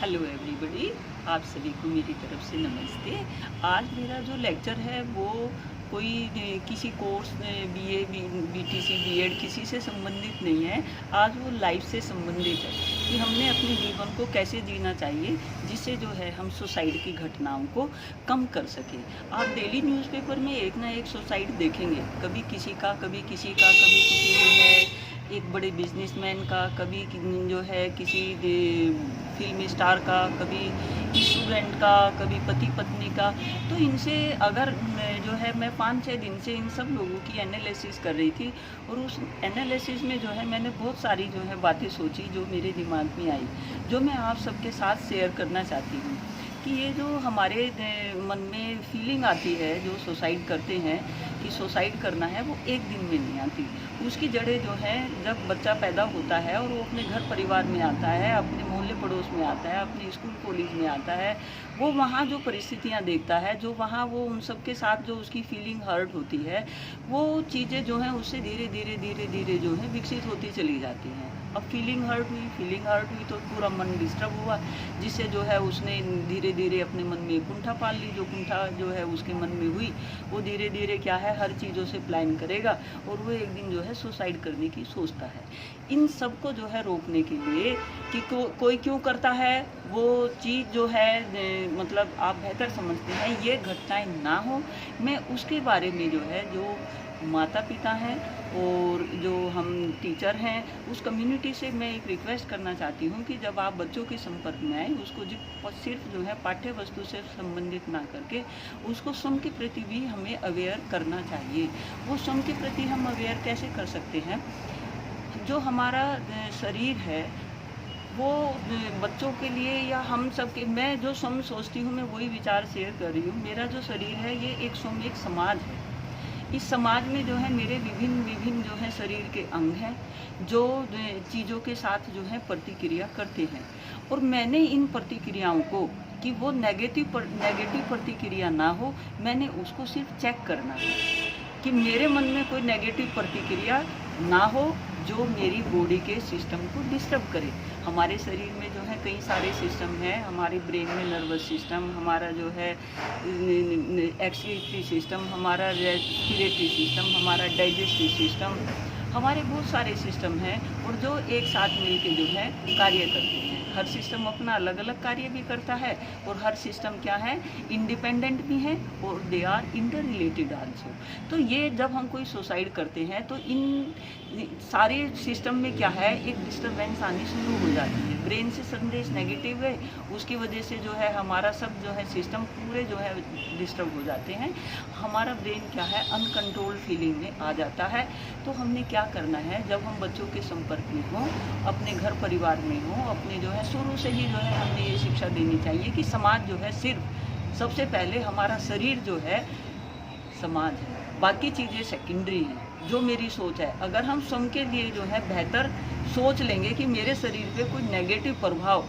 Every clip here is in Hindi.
हेलो एवरीबॉडी, आप सभी को मेरी तरफ से नमस्ते। आज मेरा जो लेक्चर है वो कोई किसी कोर्स बीए बीटीसी बीएड किसी से संबंधित नहीं है। आज वो लाइफ से संबंधित है कि हमने अपने जीवन को कैसे जीना चाहिए जिससे जो है हम सुसाइड की घटनाओं को कम कर सकें। आप डेली न्यूज़पेपर में एक ना एक सुसाइड देखेंगे, कभी किसी का, कभी किसी का, कभी किसी जो है एक बड़े बिजनेसमैन का, कभी जो है किसी फिल्म स्टार का, कभी स्टूडेंट का, कभी पति पत्नी का। तो इनसे अगर जो है मैं 5-6 दिन से इन सब लोगों की एनालिसिस कर रही थी और उस एनालिसिस में जो है मैंने बहुत सारी जो है बातें सोची जो मेरे दिमाग में आई, जो मैं आप सबके साथ शेयर करना चाहती हूँ। कि ये जो हमारे मन में फीलिंग आती है जो सुसाइड करते हैं कि सुसाइड करना है, वो एक दिन में नहीं आती। उसकी जड़ें जो है जब बच्चा पैदा होता है और वो अपने घर परिवार में आता है, अपने मोहल्ले पड़ोस में आता है, अपने स्कूल कॉलेज में आता है, वो वहाँ जो परिस्थितियाँ देखता है, जो वहाँ वो उन सब के साथ जो उसकी फीलिंग हर्ट होती है, वो चीज़ें जो हैं उससे धीरे धीरे जो है विकसित होती चली जाती हैं। अब फीलिंग हर्ट हुई तो पूरा मन डिस्टर्ब हुआ, जिससे जो है उसने धीरे धीरे अपने मन में कुंठा पाल ली। जो कुंठा जो है उसके मन में हुई, वो धीरे धीरे क्या है हर चीज़ों से प्लान करेगा और वो एक दिन जो है सुसाइड करने की सोचता है। इन सब को जो है रोकने के लिए कि कोई क्यों करता है, वो चीज़ जो है मतलब आप बेहतर समझते हैं, ये घटनाएं ना हो, मैं उसके बारे में जो है जो माता पिता हैं और जो हम टीचर हैं उस कम्युनिटी से मैं एक रिक्वेस्ट करना चाहती हूँ कि जब आप बच्चों के संपर्क में आए, उसको सिर्फ जो है पाठ्य वस्तु से संबंधित ना करके उसको स्वयं के प्रति भी हमें अवेयर करना चाहिए। वो स्वयं के प्रति हम अवेयर कैसे कर सकते हैं? जो हमारा शरीर है वो बच्चों के लिए या हम सब के, मैं जो स्वयं सोचती हूँ मैं वही विचार शेयर कर रही हूँ। मेरा जो शरीर है ये एक स्वयं एक समाज है। इस समाज में जो है मेरे विभिन्न जो है शरीर के अंग हैं जो चीज़ों के साथ जो है प्रतिक्रिया करते हैं, और मैंने इन प्रतिक्रियाओं को कि वो नेगेटिव प्रतिक्रिया ना हो, मैंने उसको सिर्फ चेक करना है कि मेरे मन में कोई नेगेटिव प्रतिक्रिया ना हो जो मेरी बॉडी के सिस्टम को डिस्टर्ब करे। हमारे शरीर में जो है कई सारे सिस्टम हैं, हमारे ब्रेन में नर्वस सिस्टम, हमारा जो है एक्सक्रीटरी सिस्टम, हमारा रेस्पिरेटरी सिस्टम, हमारा डाइजेस्टिव सिस्टम, हमारे बहुत सारे सिस्टम हैं और जो एक साथ मिलके जो है कार्य करते हैं। हर सिस्टम अपना अलग अलग कार्य भी करता है और हर सिस्टम क्या है इंडिपेंडेंट भी है और they are inter related also. तो ये जब हम कोई सुसाइड करते हैं तो इन सारे सिस्टम में क्या है एक डिस्टर्बेंस आनी शुरू हो जाती है। ब्रेन से संदेश नेगेटिव है, उसकी वजह से जो है हमारा सब जो है सिस्टम पूरे जो है डिस्टर्ब हो जाते हैं। हमारा ब्रेन क्या है अनकंट्रोल्ड फीलिंग में आ जाता है। तो हमने क्या करना है, जब हम बच्चों के संपर्क में हों, अपने घर परिवार में हों, अपने जो है शुरू से ही जो है हमने ये शिक्षा देनी चाहिए कि समाज जो है सिर्फ सबसे पहले हमारा शरीर जो है समाज है, बाकी चीज़ें सेकेंडरी हैं। जो मेरी सोच है, अगर हम स्वयं के लिए जो है बेहतर सोच लेंगे कि मेरे शरीर पे कोई नेगेटिव प्रभाव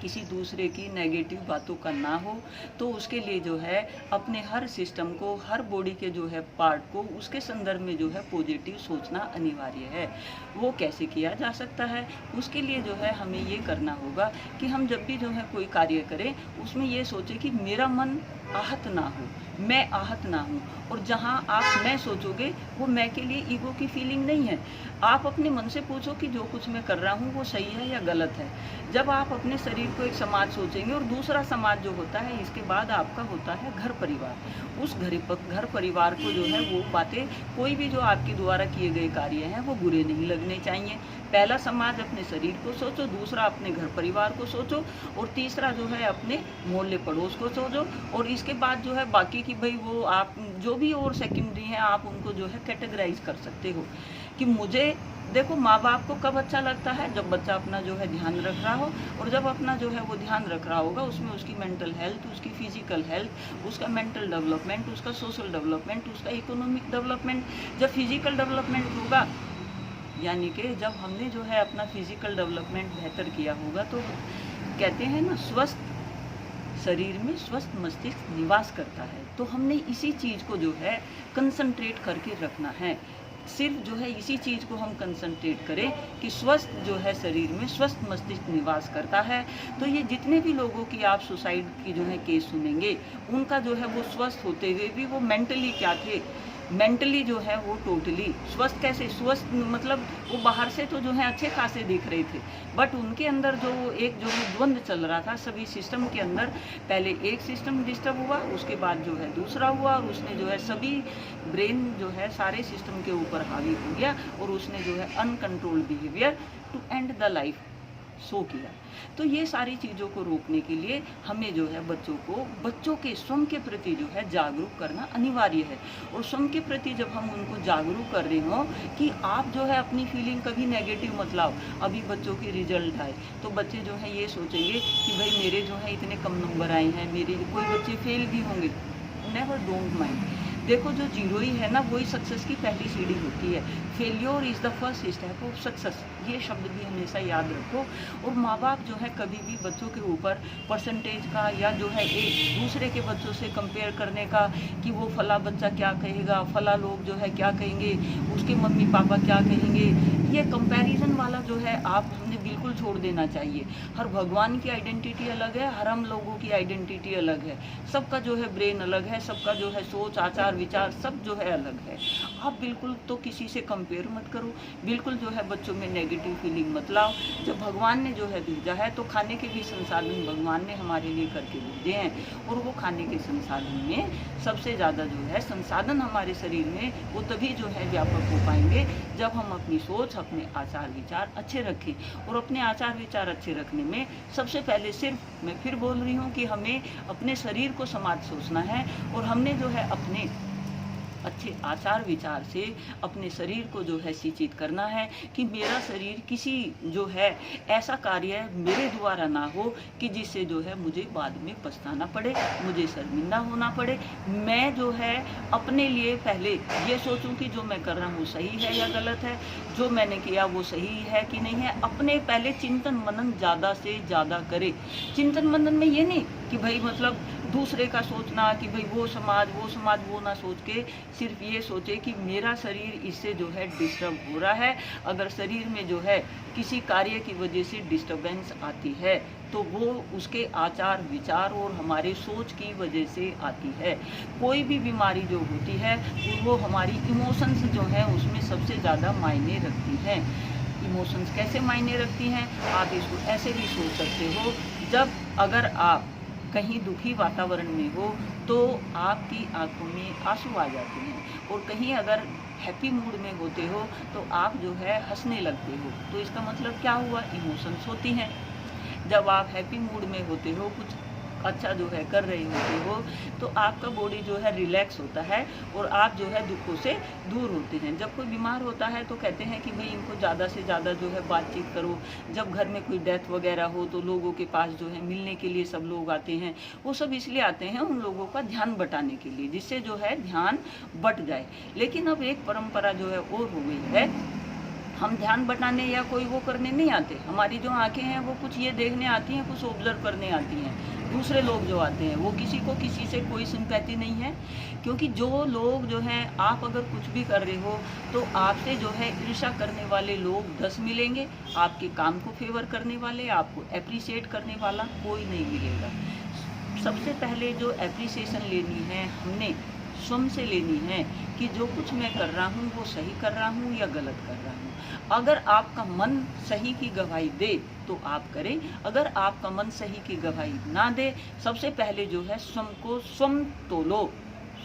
किसी दूसरे की नेगेटिव बातों का ना हो, तो उसके लिए जो है अपने हर सिस्टम को, हर बॉडी के जो है पार्ट को उसके संदर्भ में जो है पॉजिटिव सोचना अनिवार्य है। वो कैसे किया जा सकता है? उसके लिए जो है हमें ये करना होगा कि हम जब भी जो है कोई कार्य करें उसमें ये सोचें कि मेरा मन आहत ना हो, मैं आहत ना हूँ। और जहाँ आप मैं सोचोगे वो मैं के लिए ईगो की फीलिंग नहीं है। आप अपने मन से पूछो कि जो कुछ मैं कर रहा हूँ वो सही है या गलत है। जब आप अपने शरीर को एक समाज सोचेंगे और दूसरा समाज जो होता है, इसके बाद आपका होता है घर परिवार। उस घर परिवार को जो है वो बातें, कोई भी जो आपके द्वारा किए गए कार्य हैं वो बुरे नहीं लगने चाहिए। पहला समाज अपने शरीर को सोचो, दूसरा अपने घर परिवार को सोचो और तीसरा जो है अपने मोहल्ले पड़ोस को सोचो। और इसके बाद जो है बाकी की भाई वो आप जो भी और सेकेंडरी हैं आप उनको जो है कैटेगराइज कर सकते हो कि मुझे देखो माँ बाप को कब अच्छा लगता है, जब बच्चा अपना जो है ध्यान रख रहा हो, और जब अपना जो है वो ध्यान रख रहा होगा उसमें उसकी मेंटल हेल्थ, उसकी फिजिकल हेल्थ, उसका मेंटल डेवलपमेंट, उसका सोशल डेवलपमेंट, उसका इकोनॉमिक डेवलपमेंट। जब फिजिकल डेवलपमेंट होगा, यानी कि जब हमने जो है अपना फिजिकल डेवलपमेंट बेहतर किया होगा, तो कहते हैं ना स्वस्थ शरीर में स्वस्थ मस्तिष्क निवास करता है। तो हमने इसी चीज़ को जो है कंसंट्रेट करके रखना है। सिर्फ जो है इसी चीज़ को हम कंसंट्रेट करें कि स्वस्थ जो है शरीर में स्वस्थ मस्तिष्क निवास करता है। तो ये जितने भी लोगों की आप सुसाइड की जो है केस सुनेंगे, उनका जो है वो स्वस्थ होते हुए भी वो मेंटली क्या थे, मेंटली जो है वो टोटली स्वस्थ, कैसे स्वस्थ मतलब वो बाहर से तो जो है अच्छे खासे दिख रहे थे, बट उनके अंदर जो एक जो है द्वंद्व चल रहा था सभी सिस्टम के अंदर। पहले एक सिस्टम डिस्टर्ब हुआ, उसके बाद जो है दूसरा हुआ, और उसने जो है सभी ब्रेन जो है सारे सिस्टम के ऊपर हावी हो गया, और उसने जो है uncontrolled behaviour to end the life show किया। तो ये सारी चीज़ों को रोकने के लिए हमें जो है बच्चों के स्वयं के प्रति जो है जागरूक करना अनिवार्य है। और स्वयं के प्रति जब हम उनको जागरूक कर रहे हो कि आप जो है अपनी फीलिंग कभी नेगेटिव मत लाओ। अभी बच्चों के रिजल्ट आए तो बच्चे जो है ये सोचेंगे कि भाई मेरे जो है इतने कम नंबर आए हैं, मेरे कोई बच्चे फेल भी होंगे, नेवर डोंट माइंड। देखो जो जीरो ही है ना, वही सक्सेस की पहली सीढ़ी होती है। Failure is the first step of success, ये शब्द भी हमेशा याद रखो। और माँ बाप जो है कभी भी बच्चों के ऊपर परसेंटेज का या जो है एक दूसरे के बच्चों से कंपेयर करने का कि वो फला बच्चा क्या कहेगा, फला लोग जो है क्या कहेंगे, उसके मम्मी पापा क्या कहेंगे, ये कंपैरिजन वाला जो है आप हमने बिल्कुल छोड़ देना चाहिए। हर भगवान की आइडेंटिटी अलग है, हर हम लोगों की आइडेंटिटी अलग है, सबका जो है ब्रेन अलग है, सबका जो है सोच आचार विचार सब जो है अलग है। आप बिल्कुल तो किसी से कंपेयर मत करो, बिल्कुल जो है बच्चों में नेगेटिव फीलिंग मत लाओ। जब भगवान ने जो है भेजा है तो खाने के भी संसाधन भगवान ने हमारे लिए करके भेजे हैं, और वो खाने के संसाधन में सबसे ज़्यादा जो है संसाधन हमारे शरीर में वो तभी जो है व्यापक हो पाएंगे जब हम अपनी सोच अपने आचार विचार अच्छे रखें। और अपने आचार विचार अच्छे रखने में सबसे पहले सिर्फ मैं फिर बोल रही हूँ कि हमें अपने शरीर को समाज सोचना है, और हमने जो है अपने अच्छे आचार विचार से अपने शरीर को जो है सिंचित करना है कि मेरा शरीर किसी जो है ऐसा कार्य मेरे द्वारा ना हो कि जिससे जो है मुझे बाद में पछताना पड़े, मुझे शर्मिंदा होना पड़े। मैं जो है अपने लिए पहले ये सोचूं कि जो मैं कर रहा हूँ सही है या गलत है, जो मैंने किया वो सही है कि नहीं है। अपने पहले चिंतन मनन ज़्यादा से ज़्यादा करे। चिंतन मनन में ये नहीं कि भाई मतलब दूसरे का सोचना कि भाई वो समाज वो ना सोच के सिर्फ ये सोचे कि मेरा शरीर इससे जो है डिस्टर्ब हो रहा है। अगर शरीर में जो है किसी कार्य की वजह से डिस्टर्बेंस आती है तो वो उसके आचार विचार और हमारे सोच की वजह से आती है। कोई भी बीमारी जो होती है वो हमारी इमोशंस जो है उसमें सबसे ज़्यादा मायने रखती हैं। इमोशंस कैसे मायने रखती हैं, आप इसको ऐसे भी सोच सकते हो, जब अगर आप कहीं दुखी वातावरण में हो तो आपकी आंखों में आंसू आ जाते हैं, और कहीं अगर हैप्पी मूड में होते हो तो आप जो है हंसने लगते हो। तो इसका मतलब क्या हुआ, इमोशंस होती हैं। जब आप हैप्पी मूड में होते हो, कुछ अच्छा जो है कर रहे होते हो, तो आपका बॉडी जो है रिलैक्स होता है और आप जो है दुखों से दूर होते हैं। जब कोई बीमार होता है तो कहते हैं कि भाई इनको ज़्यादा से ज़्यादा जो है बातचीत करो। जब घर में कोई डेथ वगैरह हो तो लोगों के पास जो है मिलने के लिए सब लोग आते हैं। वो सब इसलिए आते हैं उन लोगों का ध्यान बटाने के लिए, जिससे जो है ध्यान बट जाए। लेकिन अब एक परंपरा जो है और हो गई है, हम ध्यान बटाने या कोई वो करने नहीं आते। हमारी जो आंखें हैं वो कुछ ये देखने आती हैं, कुछ ऑब्जर्व करने आती हैं। दूसरे लोग जो आते हैं वो किसी को किसी से कोई सिंपैथी नहीं है, क्योंकि जो लोग जो हैं, आप अगर कुछ भी कर रहे हो तो आपसे जो है ईर्ष्या करने वाले लोग 10 मिलेंगे, आपके काम को फेवर करने वाले, आपको एप्रिशिएट करने वाला कोई नहीं मिलेगा। सबसे पहले जो एप्रिसिएशन लेनी है हमने स्वयं से लेनी है कि जो कुछ मैं कर रहा हूँ वो सही कर रहा हूँ या गलत कर रहा हूँ। अगर आपका मन सही की गवाही दे तो आप करें, अगर आपका मन सही की गवाही ना दे, सबसे पहले जो है स्वयं को स्वयं तोलो।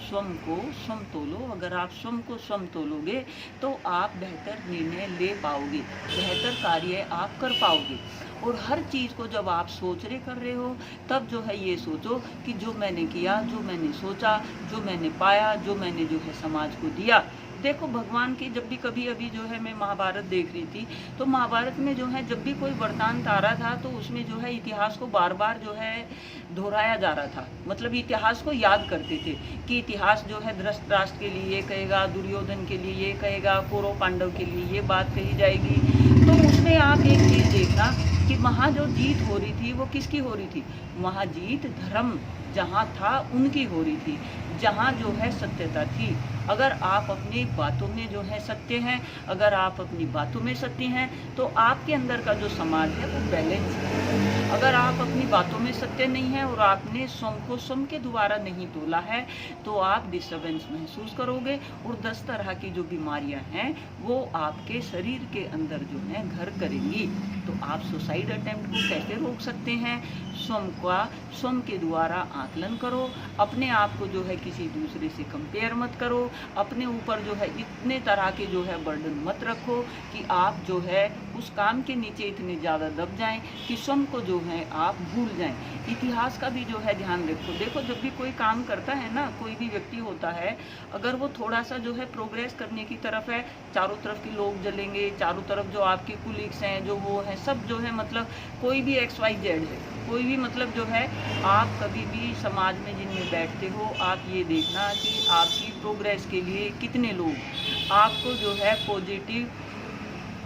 स्वयं को स्वयं तोलो। अगर आप स्वयं को स्वयं तोलोगे तो आप बेहतर निर्णय ले पाओगे, बेहतर कार्य आप कर पाओगे। और हर चीज़ को जब आप सोच रहे कर रहे हो तब जो है ये सोचो कि जो मैंने किया, जो मैंने सोचा, जो मैंने पाया, जो मैंने जो है समाज को दिया। देखो भगवान की जब भी कभी अभी जो है मैं महाभारत देख रही थी, तो महाभारत में जो है जब भी कोई वरदान आ रहा था तो उसमें जो है इतिहास को बार बार जो है दोहराया जा रहा था। मतलब इतिहास को याद करते थे कि इतिहास जो है धृतराष्ट्र के लिए ये कहेगा, दुर्योधन के लिए ये कहेगा, कौरव पांडव के लिए ये बात कही जाएगी। तो उसमें आप एक चीज़ देखना कि वहाँ जो जीत हो रही थी वो किसकी हो रही थी, वहाँ जीत धर्म जहाँ था उनकी हो रही थी, जहाँ जो है सत्यता थी अगर आप अपनी बातों में जो है सत्य हैं, अगर आप अपनी बातों में सत्य हैं, तो आपके अंदर का जो समाज है वो बैलेंस है। अगर आप अपनी बातों में सत्य नहीं हैं और आपने स्वयं को स्वयं के द्वारा नहीं तोला है, तो आप डिस्टर्बेंस महसूस करोगे और 10 तरह की जो बीमारियां हैं वो आपके शरीर के अंदर जो है घर करेंगी। तो आप सुसाइड अटेम्प्ट को कैसे रोक सकते हैं? स्वयं के द्वारा आकलन करो, अपने आप को जो है किसी दूसरे से कंपेयर मत करो, अपने ऊपर जो है इतने तरह के जो है बर्डन मत रखो कि आप जो है उस काम के नीचे इतने ज़्यादा दब जाएं कि स्वयं को जो है आप भूल जाएं। इतिहास का भी जो है ध्यान रखो। देखो, जब भी कोई काम करता है ना, कोई भी व्यक्ति होता है, अगर वो थोड़ा सा जो है प्रोग्रेस करने की तरफ है, चारों तरफ के लोग जलेंगे, चारों तरफ जो आपके कुलीग्स हैं, जो वो हैं, सब जो है मतलब कोई भी XYZ है, कोई भी मतलब जो है, आप कभी भी समाज में जिनमें बैठते हो, आप ये देखना कि आपकी प्रोग्रेस के लिए कितने लोग आपको जो है पॉजिटिव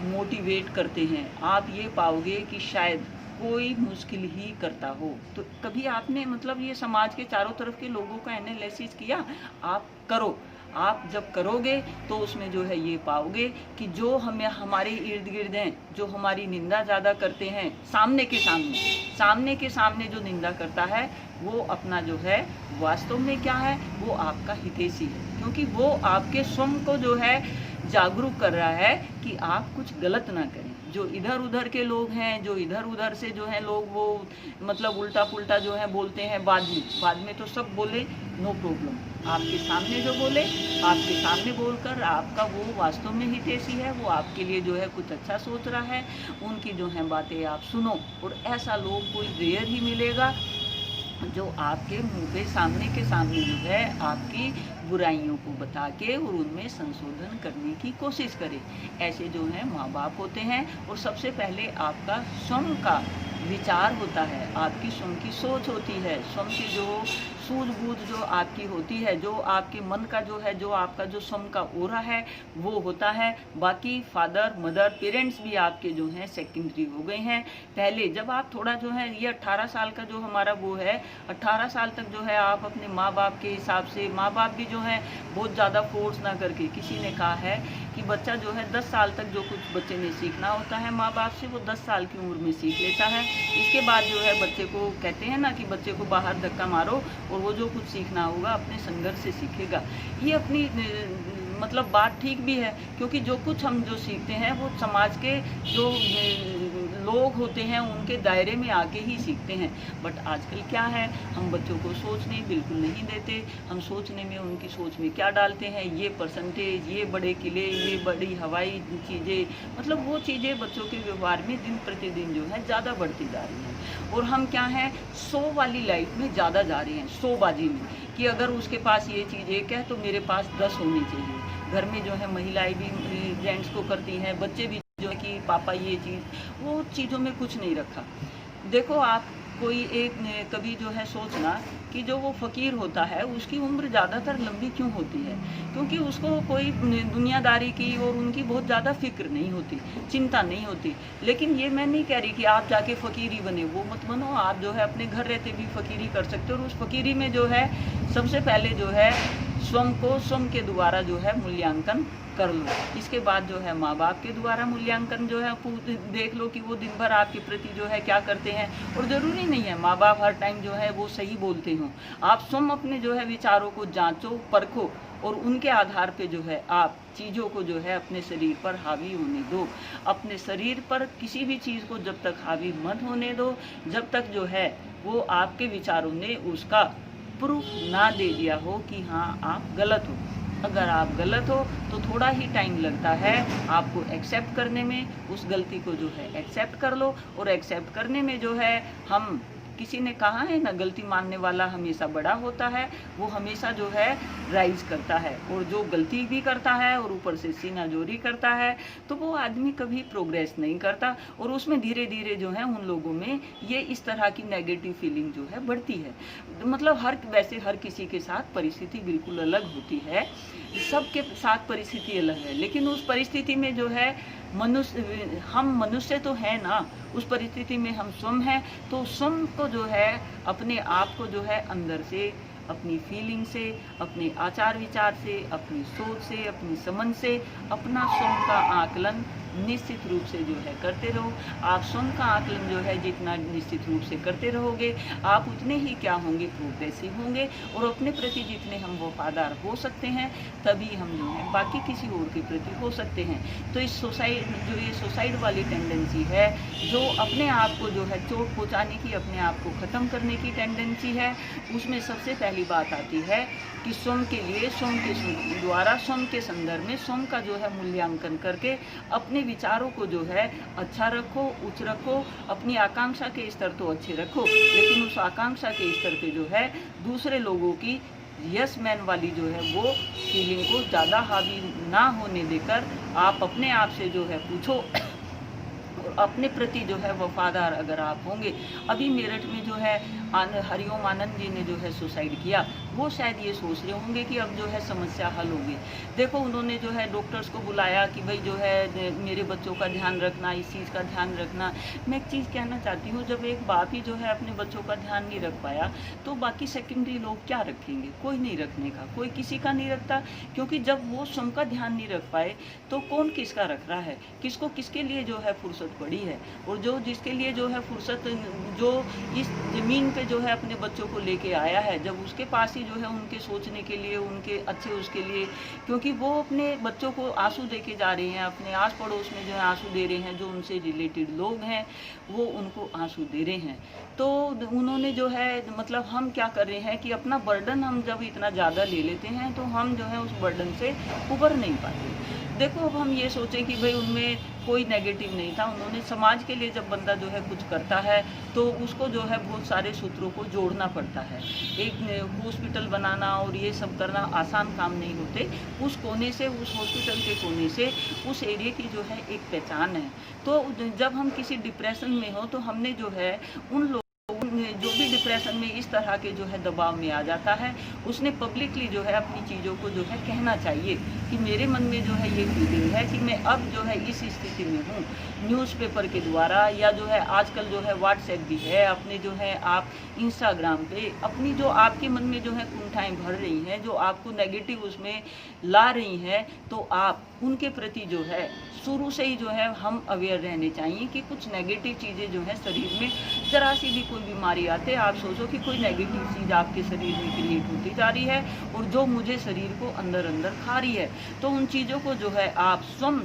मोटिवेट करते हैं। आप ये पाओगे कि शायद कोई मुश्किल ही करता हो। तो कभी आपने मतलब ये समाज के चारों तरफ के लोगों का एनालिसिस किया? आप करो। आप जब करोगे तो उसमें जो है ये पाओगे कि जो हमें हमारे इर्द गिर्द हैं, जो हमारी निंदा ज़्यादा करते हैं, सामने के सामने जो निंदा करता है, वो अपना जो है वास्तव में क्या है, वो आपका हितैषी है, क्योंकि वो आपके स्वयं को जो है जागरूक कर रहा है कि आप कुछ गलत ना करें। जो इधर उधर के लोग हैं, जो इधर उधर से जो है लोग वो मतलब उल्टा पुल्टा जो है बोलते हैं, बाद में तो सब बोले, नो प्रॉब्लम। आपके सामने जो बोले, आपके सामने बोलकर आपका वो वास्तव में हितैषी है, वो आपके लिए जो है कुछ अच्छा सोच रहा है, उनकी जो है बातें आप सुनो। और ऐसा लोग कोई रेयर ही मिलेगा जो आपके मुंह पे सामने के सामने जो है आपकी बुराइयों को बता के और उनमें संशोधन करने की कोशिश करे। ऐसे जो है माँ बाप होते हैं। और सबसे पहले आपका स्वयं का विचार होता है, आपकी स्वयं की सोच होती है, स्वयं की जो सूझबूझ जो आपकी होती है, जो आपके मन का जो है, जो आपका जो स्वयं का ओरा है वो होता है। बाकी फादर मदर पेरेंट्स भी आपके जो हैं सेकेंडरी हो गए हैं। पहले जब आप थोड़ा जो है ये 18 साल का जो हमारा वो है, 18 साल तक जो है आप अपने माँ बाप के हिसाब से, माँ बाप भी जो है बहुत ज़्यादा फोर्स ना करके, किसी ने कहा है कि बच्चा जो है 10 साल तक जो कुछ बच्चे ने सीखना होता है माँ बाप से, वो 10 साल की उम्र में सीख लेता है। इसके बाद जो है बच्चे को कहते हैं ना कि बच्चे को बाहर धक्का मारो और वो जो कुछ सीखना होगा अपने संघर्ष से सीखेगा। ये अपनी मतलब बात ठीक भी है, क्योंकि जो कुछ हम जो सीखते हैं वो समाज के जो लोग होते हैं उनके दायरे में आके ही सीखते हैं। बट आजकल क्या है, हम बच्चों को सोचने बिल्कुल नहीं देते। हम सोचने में उनकी सोच में क्या डालते हैं, ये परसेंटेज, ये बड़े किले, ये बड़ी हवाई चीज़ें, मतलब वो चीज़ें बच्चों के व्यवहार में दिन प्रतिदिन जो है ज़्यादा बढ़ती जा रही हैं। और हम क्या हैं, 100 वाली लाइफ में ज़्यादा जा रहे हैं, 100 बाजी में, कि अगर उसके पास ये चीज़ एक है तो मेरे पास 10 होनी चाहिए। घर में जो है महिलाएं भी जेंट्स को करती हैं, बच्चे भी जो है कि पापा ये चीज़, वो चीज़ों में कुछ नहीं रखा। देखो, आप कोई एक कभी जो है सोचना कि जो वो फ़कीर होता है उसकी उम्र ज़्यादातर लंबी क्यों होती है, क्योंकि उसको कोई दुनियादारी की और उनकी बहुत ज़्यादा फिक्र नहीं होती, चिंता नहीं होती। लेकिन ये मैं नहीं कह रही कि आप जाके फ़कीरी बने, वो मत बनो। आप जो है अपने घर रहते भी फ़कीरी कर सकते हो। और उस फ़कीरी में जो है सबसे पहले जो है स्वयं को स्वयं के द्वारा जो है मूल्यांकन कर लो। इसके बाद जो है माँ बाप के द्वारा मूल्यांकन जो है देख लो कि वो दिन भर आपके प्रति जो है क्या करते हैं। और ज़रूरी नहीं है माँ बाप हर टाइम जो है वो सही बोलते हों। आप स्वयं अपने जो है विचारों को जांचो, परखो और उनके आधार पे जो है आप चीज़ों को जो है अपने शरीर पर हावी होने दो। अपने शरीर पर किसी भी चीज़ को जब तक हावी मत होने दो, जब तक जो है वो आपके विचारों ने उसका प्रूफ ना दे दिया हो कि हाँ आप गलत हो। अगर आप गलत हो तो थोड़ा ही टाइम लगता है आपको एक्सेप्ट करने में। उस गलती को जो है एक्सेप्ट कर लो। और एक्सेप्ट करने में जो है हम, किसी ने कहा है ना, गलती मानने वाला हमेशा बड़ा होता है। वो हमेशा जो है राइज करता है। और जो गलती भी करता है और ऊपर से सीना जोरी करता है तो वो आदमी कभी प्रोग्रेस नहीं करता। और उसमें धीरे धीरे जो है उन लोगों में ये इस तरह की नेगेटिव फीलिंग जो है बढ़ती है। मतलब वैसे हर किसी के साथ परिस्थिति बिल्कुल अलग होती है, सबके साथ परिस्थिति अलग है। लेकिन उस परिस्थिति में जो है हम मनुष्य तो है ना, उस परिस्थिति में हम स्वयं हैं। तो स्वयं को जो है अपने आप को जो है अंदर से अपनी फीलिंग से, अपने आचार विचार से, अपनी सोच से, अपनी समझ से अपना स्वयं का आकलन निश्चित रूप से जो है करते रहो। आप स्वयं का आकलन जो है जितना निश्चित रूप से करते रहोगे, आप उतने ही क्या होंगे, प्रोग्रेसिव होंगे। और अपने प्रति जितने हम वफादार हो सकते हैं, तभी हम जो है बाकी किसी और के प्रति हो सकते हैं। तो इस सुसाइड वाली टेंडेंसी है, जो अपने आप को जो है चोट पहुँचाने की, अपने आप को ख़त्म करने की टेंडेंसी है, उसमें सबसे पहली बात आती है कि स्वयं के लिए, स्वयं के द्वारा, स्वयं के संदर्भ में स्वयं का जो है मूल्यांकन करके अपने विचारों को जो है अच्छा रखो, उच्च रखो। अपनी आकांक्षा के स्तर तो अच्छे रखो, लेकिन उस आकांक्षा के स्तर पे जो है दूसरे लोगों की यस मैन वाली जो है वो फीलिंग को ज़्यादा हावी ना होने देकर आप अपने आप से जो है पूछो, और अपने प्रति जो है वफादार अगर आप होंगे। अभी मेरठ में जो है हरिओम आनंद जी ने जो है सुसाइड किया, वो शायद ये सोच रहे होंगे कि अब जो है समस्या हल होगी। देखो, उन्होंने जो है डॉक्टर्स को बुलाया कि भाई जो है मेरे बच्चों का ध्यान रखना, इस चीज़ का ध्यान रखना। मैं एक चीज़ कहना चाहती हूँ, जब एक बाप ही जो है अपने बच्चों का ध्यान नहीं रख पाया, तो बाकी सेकेंडरी लोग क्या रखेंगे? कोई नहीं रखने का, कोई किसी का नहीं रखता। क्योंकि जब वो स्वयं का ध्यान नहीं रख पाए, तो कौन किसका रख रहा है? किसको किसके लिए जो है फुर्सत पड़ी है? और जो जिसके लिए जो है फुर्सत, जो इस ज़मीन पे जो है अपने बच्चों को लेके आया है, जब उसके पास ही जो है उनके सोचने के लिए, उनके अच्छे उसके लिए, क्योंकि वो अपने बच्चों को आंसू दे के जा रहे हैं, अपने आस पड़ोस में जो है आंसू दे रहे हैं, जो उनसे रिलेटेड लोग हैं वो उनको आंसू दे रहे हैं। तो उन्होंने जो है, मतलब हम क्या कर रहे हैं कि अपना बर्डन हम जब इतना ज़्यादा ले लेते हैं, तो हम जो है उस बर्डन से उबर नहीं पाते। देखो, अब हम ये सोचें कि भाई उनमें कोई नेगेटिव नहीं था। उन्होंने समाज के लिए, जब बंदा जो है कुछ करता है, तो उसको जो है बहुत सारे सूत्रों को जोड़ना पड़ता है। एक हॉस्पिटल बनाना और ये सब करना आसान काम नहीं होते। उस कोने से, उस हॉस्पिटल के कोने से उस एरिया की जो है एक पहचान है। तो जब हम किसी डिप्रेशन में हो, तो हमने जो है उन लोग जो भी डिप्रेशन में इस तरह के जो है दबाव में आ जाता है, उसने पब्लिकली जो है अपनी चीज़ों को जो है कहना चाहिए कि मेरे मन में जो है ये फीलिंग है कि मैं अब जो है इस स्थिति में हूँ। न्यूज़पेपर के द्वारा, या जो है आजकल जो है व्हाट्सएप भी है, अपने जो है आप इंस्टाग्राम पे अपनी जो आपके मन में जो है कुंठाएँ भर रही हैं, जो आपको नेगेटिव उसमें ला रही हैं, तो आप उनके प्रति जो है शुरू से ही जो है हम अवेयर रहने चाहिए कि कुछ नेगेटिव चीज़ें जो है शरीर में, ज़रा सी भी कोई बीमारी आते, आप सोचो कि कोई नेगेटिव चीज़ आपके शरीर में क्रिएट होती जा रही है और जो मुझे शरीर को अंदर अंदर खा रही है। तो उन चीज़ों को जो है आप स्वयं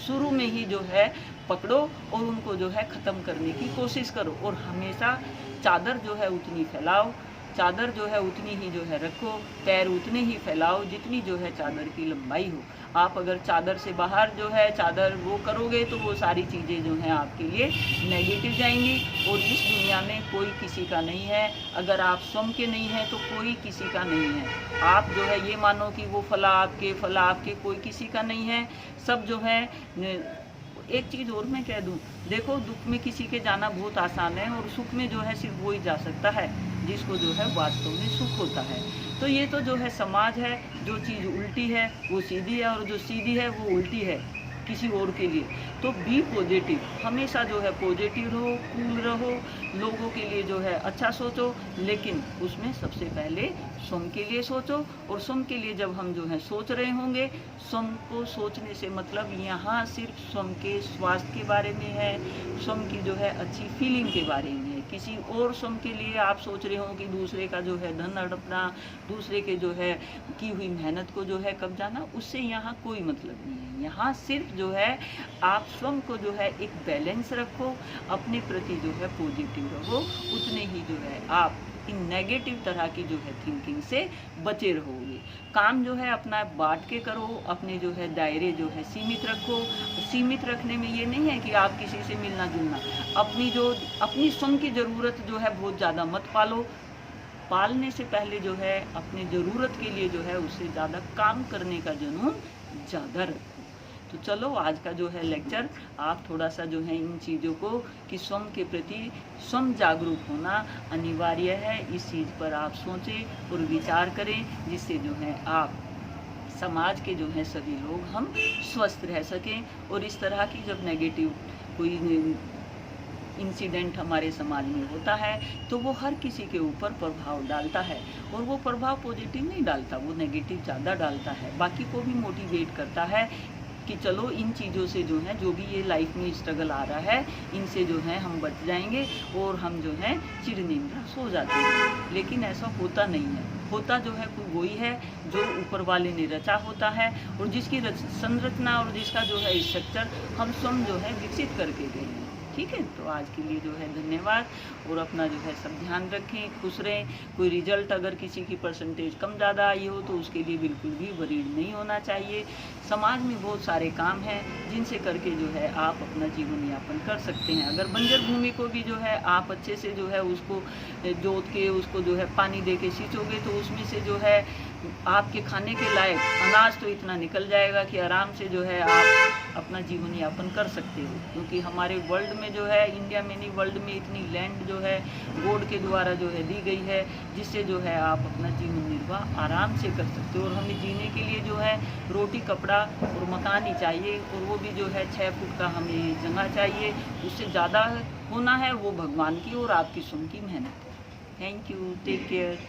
शुरू में ही जो है पकड़ो और उनको जो है ख़त्म करने की कोशिश करो। और हमेशा चादर जो है उतनी फैलाओ, चादर जो है उतनी ही जो है रखो, पैर उतने ही फैलाओ जितनी जो है चादर की लंबाई हो। आप अगर चादर से बाहर जो है चादर वो करोगे, तो वो सारी चीज़ें जो हैं आपके लिए नेगेटिव जाएंगी। और इस दुनिया में कोई किसी का नहीं है। अगर आप स्वयं के नहीं हैं, तो कोई किसी का नहीं है। आप जो है ये मानो कि वो फला आपके, कोई किसी का नहीं है। सब जो है, एक चीज़ और मैं कह दूं, देखो, दुख में किसी के जाना बहुत आसान है, और सुख में जो है सिर्फ वो ही जा सकता है जिसको जो है वास्तव में सुख होता है। तो ये तो जो है समाज है, जो चीज़ उल्टी है वो सीधी है, और जो सीधी है वो उल्टी है किसी और के लिए। तो बी पॉजिटिव, हमेशा जो है पॉजिटिव रहो, कूल रहो, लोगों के लिए जो है अच्छा सोचो, लेकिन उसमें सबसे पहले स्वयं के लिए सोचो। और स्वयं के लिए जब हम जो है सोच रहे होंगे, स्वयं को सोचने से मतलब यहाँ सिर्फ स्वयं के स्वास्थ्य के बारे में है, स्वयं की जो है अच्छी फीलिंग के बारे में है। किसी और स्वयं के लिए आप सोच रहे हो कि दूसरे का जो है धन हड़पना, दूसरे के जो है की हुई मेहनत को जो है कब्जाना, उससे यहाँ कोई मतलब नहीं है। यहाँ सिर्फ जो है आप स्वयं को जो है एक बैलेंस रखो, अपने प्रति जो है पॉजिटिव रहो, उतने ही जो है आप इन नेगेटिव तरह की जो है थिंकिंग से बचे रहोगे। काम जो है अपना बांट के करो, अपने जो है दायरे जो है सीमित रखो। सीमित रखने में ये नहीं है कि आप किसी से मिलना जुलना, अपनी स्वयं की ज़रूरत जो है बहुत ज़्यादा मत पालो। पालने से पहले जो है अपनी ज़रूरत के लिए जो है उससे ज़्यादा काम करने का जुनून ज़्यादा रखो। तो चलो, आज का जो है लेक्चर, आप थोड़ा सा जो है इन चीज़ों को कि स्वयं के प्रति स्वयं जागरूक होना अनिवार्य है, इस चीज़ पर आप सोचें और विचार करें, जिससे जो है आप समाज के जो है सभी लोग हम स्वस्थ रह सकें। और इस तरह की जब नेगेटिव कोई इंसिडेंट हमारे समाज में होता है तो वो हर किसी के ऊपर प्रभाव डालता है, और वो प्रभाव पॉजिटिव नहीं डालता, वो नेगेटिव ज़्यादा डालता है। बाकी को भी मोटिवेट करता है कि चलो इन चीज़ों से जो है, जो भी ये लाइफ में स्ट्रगल आ रहा है, इनसे जो है हम बच जाएंगे और हम जो है चिरनिंद्रा सो जाते हैं। लेकिन ऐसा होता नहीं है। होता जो है कोई वही है जो ऊपर वाले ने रचा होता है, और जिसकी संरचना और जिसका जो है स्ट्रक्चर हम स्वयं जो है विकसित करके गए हैं। ठीक है, तो आज के लिए जो है धन्यवाद, और अपना जो है सब ध्यान रखें, खुश रहें। कोई रिजल्ट अगर किसी की परसेंटेज कम ज़्यादा आई हो तो उसके लिए बिल्कुल भी वरीड नहीं होना चाहिए। समाज में बहुत सारे काम हैं जिनसे करके जो है आप अपना जीवन यापन कर सकते हैं। अगर बंजर भूमि को भी जो है आप अच्छे से जो है उसको जोत के उसको जो है पानी दे के सींचोगे तो उसमें से जो है आपके खाने के लायक अनाज तो इतना निकल जाएगा कि आराम से जो है आप अपना जीवन यापन कर सकते हो। क्योंकि हमारे वर्ल्ड में जो है, इंडिया में नहीं वर्ल्ड में इतनी लैंड जो है गॉड के द्वारा जो है दी गई है, जिससे जो है आप अपना जीवन निर्वाह आराम से कर सकते हो। और हमें जीने के लिए जो है रोटी कपड़ा और मकान ही चाहिए, और वो भी जो है 6 फुट का हमें जगह चाहिए। उससे ज़्यादा होना है वो भगवान की और आपकी स्वयं की मेहनत है। Thank you, take care.